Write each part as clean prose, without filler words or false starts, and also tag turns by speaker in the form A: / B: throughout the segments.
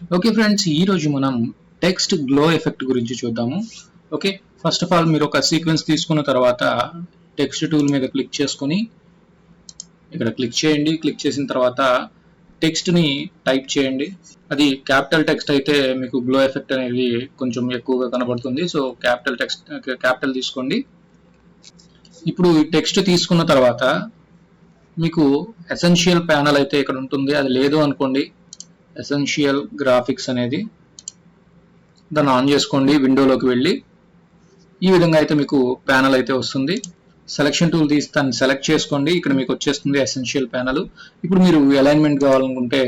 A: Okay friends, ఈ రోజు మనం టెక్స్ట్ గ్లో ఎఫెక్ట్ గురించి చూద్దాము. ఓకే, ఫస్ట్ ఆఫ్ ఆల్ మీరు ఒక సీక్వెన్స్ తీసుకున్న తర్వాత టెక్స్ట్ టూల్ మీద క్లిక్ చేసుకొని ఇక్కడ క్లిక్ చేయండి. క్లిక్ చేసిన తర్వాత టెక్స్ట్ ని టైప్ చేయండి. అది క్యాపిటల్ టెక్స్ట్ అయితే మీకు గ్లో ఎఫెక్ట్ అనేది కొంచెం ఎక్కువగా కనబడుతుంది. సో క్యాపిటల్ తీసుకోండి. ఇప్పుడు ఈ టెక్స్ట్ తీసుకున్న తర్వాత మీకు ఎసెన్షియల్ ప్యానల్ అయితే ఇక్కడ ఉంటుంది. అది లేదు అనుకోండి, ఎసెన్షియల్ గ్రాఫిక్స్ అనేది దాన్ని ఆన్ చేసుకోండి. విండోలోకి వెళ్ళి ఈ విధంగా అయితే మీకు ప్యానల్ అయితే వస్తుంది. సెలక్షన్ టూల్ తీసి దాన్ని సెలెక్ట్ చేసుకోండి. ఇక్కడ మీకు వచ్చేస్తుంది ఎసెన్షియల్ ప్యానల్. ఇప్పుడు మీరు అలైన్మెంట్ కావాలనుకుంటే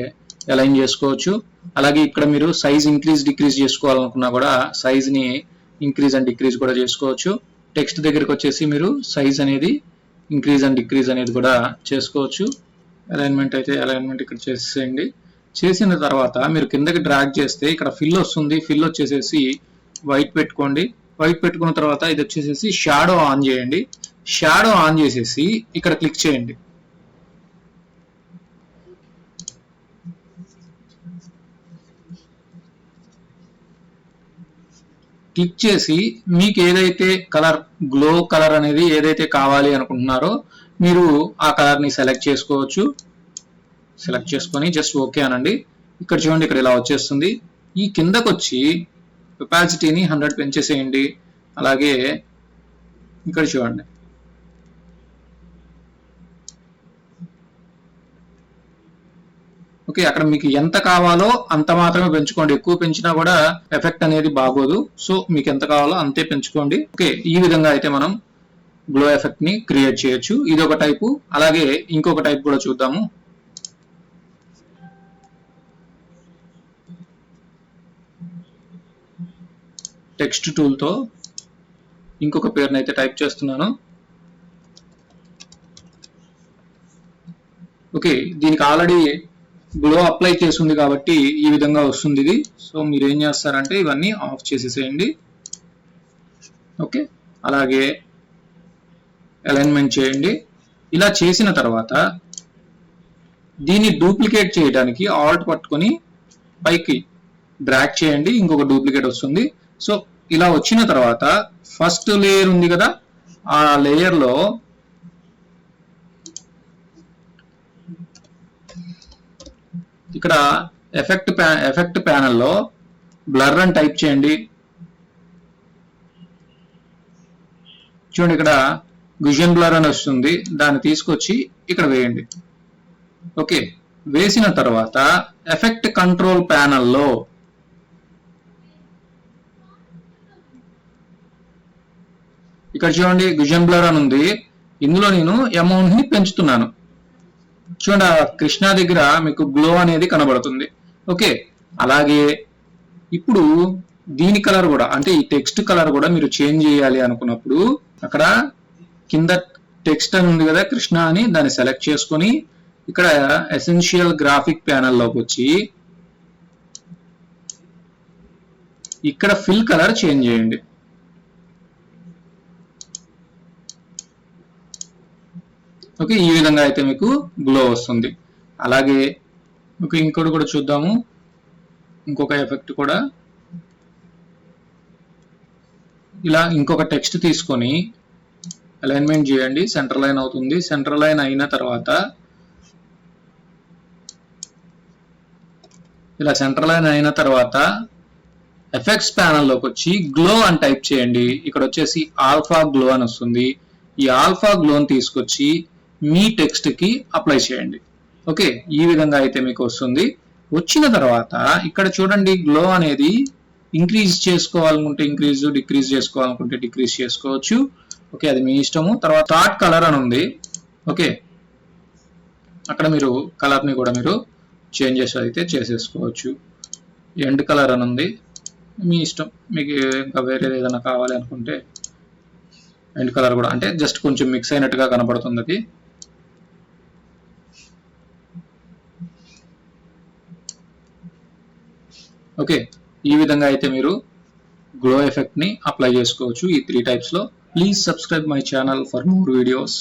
A: అలైన్ చేసుకోవచ్చు. అలాగే ఇక్కడ మీరు సైజ్ ఇంక్రీజ్ డిక్రీజ్ చేసుకోవాలనుకున్నా కూడా సైజ్ ని ఇంక్రీజ్ అండ్ డిక్రీజ్ కూడా చేసుకోవచ్చు. టెక్స్ట్ దగ్గరికి వచ్చేసి మీరు సైజ్ అనేది ఇంక్రీజ్ అండ్ డిక్రీజ్ అనేది కూడా చేసుకోవచ్చు. అలైన్మెంట్ అయితే అలైన్మెంట్ ఇక్కడ చేసేయండి. చేసిన తర్వాత మీరు కిందకి డ్రాగ్ చేస్తే ఇక్కడ ఫిల్ వస్తుంది. ఫిల్ వచ్చేసేసి వైట్ పెట్టుకోండి. వైట్ పెట్టుకున్న తర్వాత ఇది వచ్చేసేసి షాడో ఆన్ చేయండి. షాడో ఆన్ చేసేసి ఇక్కడ క్లిక్ చేయండి. క్లిక్ చేసి మీకు ఏదైతే కలర్ గ్లో కలర్ అనేది ఏదైతే కావాలి అనుకుంటున్నారో మీరు ఆ కలర్ ని సెలెక్ట్ చేసుకోవచ్చు. సెలెక్ట్ చేసుకొని జస్ట్ ఓకే అనండి. ఇక్కడ చూడండి, ఇక్కడ ఇలా వచ్చేస్తుంది. ఈ కిందకు వచ్చి ఒపాసిటీని 100 పెంచేసేయండి. అలాగే ఇక్కడ చూడండి, ఓకే, అక్కడ మీకు ఎంత కావాలో అంత మాత్రమే పెంచుకోండి. ఎక్కువ పెంచినా కూడా ఎఫెక్ట్ అనేది బాగోదు. సో మీకు ఎంత కావాలో అంతే పెంచుకోండి. ఓకే, ఈ విధంగా అయితే మనం గ్లో ఎఫెక్ట్ ని క్రియేట్ చేయొచ్చు. ఇది ఒక టైపు. అలాగే ఇంకొక టైప్ కూడా చూద్దాము. టెక్స్ట్ టూల్ తో ఇంకొక పేరుని అయితే టైప్ చేస్తున్నాను. ఓకే, దీనికి ఆల్రెడీ గ్లో అప్లై చేసింది కాబట్టి ఈ విధంగా వస్తుంది ఇది. సో మీరు ఏం చేస్తారంటే ఇవన్నీ ఆఫ్ చేసేసేయండి. ఓకే, అలాగే అలైన్మెంట్ చేయండి. ఇలా చేసిన తర్వాత దీన్ని డూప్లికేట్ చేయడానికి ఆల్ట్ పట్టుకొని పైకి డ్రాగ్ చేయండి. ఇంకొక డూప్లికేట్ వస్తుంది. సో ఇలా వచ్చిన తర్వాత ఫస్ట్ లేయర్ ఉంది కదా, ఆ లేయర్ లో ఇక్కడ ఎఫెక్ట్ ప్యానెల్లో బ్లర్ అని టైప్ చేయండి. చూడండి, ఇక్కడ విజన్ బ్లర్ అని వస్తుంది. దాన్ని తీసుకొచ్చి ఇక్కడ వేయండి. ఓకే, వేసిన తర్వాత ఎఫెక్ట్ కంట్రోల్ ప్యానెల్లో ఇక్కడ చూడండి విజన్ బ్లర్ అని ఉంది. ఇందులో నేను అమౌంట్ ని పెంచుతున్నాను. చూడండి, కృష్ణ దగ్గర మీకు గ్లో అనేది కనబడుతుంది. ఓకే, అలాగే ఇప్పుడు దీని కలర్ కూడా, అంటే ఈ టెక్స్ట్ కలర్ కూడా మీరు చేంజ్ చేయాలి అనుకున్నప్పుడు అక్కడ కింద టెక్స్ట్ అని ఉంది కదా, కృష్ణ అని, దాన్ని సెలెక్ట్ చేసుకొని ఇక్కడ ఎసెన్షియల్ గ్రాఫిక్ ప్యానెల్లోకి వచ్చి ఇక్కడ ఫిల్ కలర్ చేంజ్ చేయండి. ఓకే, ఈ విధంగా అయితే మీకు గ్లో వస్తుంది. అలాగే ఇంకోటి కూడా చూద్దాము. ఇంకొక ఎఫెక్ట్ కూడా ఇలా ఇంకొక టెక్స్ట్ తీసుకొని అలైన్మెంట్ చేయండి. సెంటర్ లైన్ అవుతుంది. సెంటర్ లైన్ అయిన తర్వాత ఇలా సెంటర్ లైన్ అయిన తర్వాత ఎఫెక్ట్స్ ప్యానెల్లోకి వచ్చి గ్లో అని టైప్ చేయండి. ఇక్కడ వచ్చేసి ఆల్ఫా గ్లో అని వస్తుంది. ఈ ఆల్ఫా గ్లోని తీసుకొచ్చి మీ టెక్స్ట్ కి అప్లై చేయండి. ఓకే, ఈ విధంగా అయితే మీకు వస్తుంది. వచ్చిన తర్వాత ఇక్కడ చూడండి, గ్లో అనేది ఇంక్రీజ్ చేసుకోవాలనుకుంటే ఇంక్రీజ్, డిక్రీజ్ చేసుకోవాలనుకుంటే డిక్రీజ్ చేసుకోవచ్చు. ఓకే, అది మీ ఇష్టము. తర్వాత థాట్ కలర్ అని ఉంది. ఓకే, అక్కడ మీరు కలర్ ని కూడా మీరు చేంజెస్ అయితే చేసేసుకోవచ్చు. ఎండ్ కలర్ అని ఉంది, మీ ఇష్టం. మీకు ఇంకా వేరే ఏదైనా కావాలి అనుకుంటే ఎండ్ కలర్ కూడా, అంటే జస్ట్ కొంచెం మిక్స్ అయినట్టుగా కనబడుతుంది అది. ఓకే, ఈ విధంగా అయితే మీరు గ్లో ఎఫెక్ట్ ని అప్లై చేసుకోవచ్చు ఈ 3 టైప్స్ లో. Please subscribe my channel for more videos.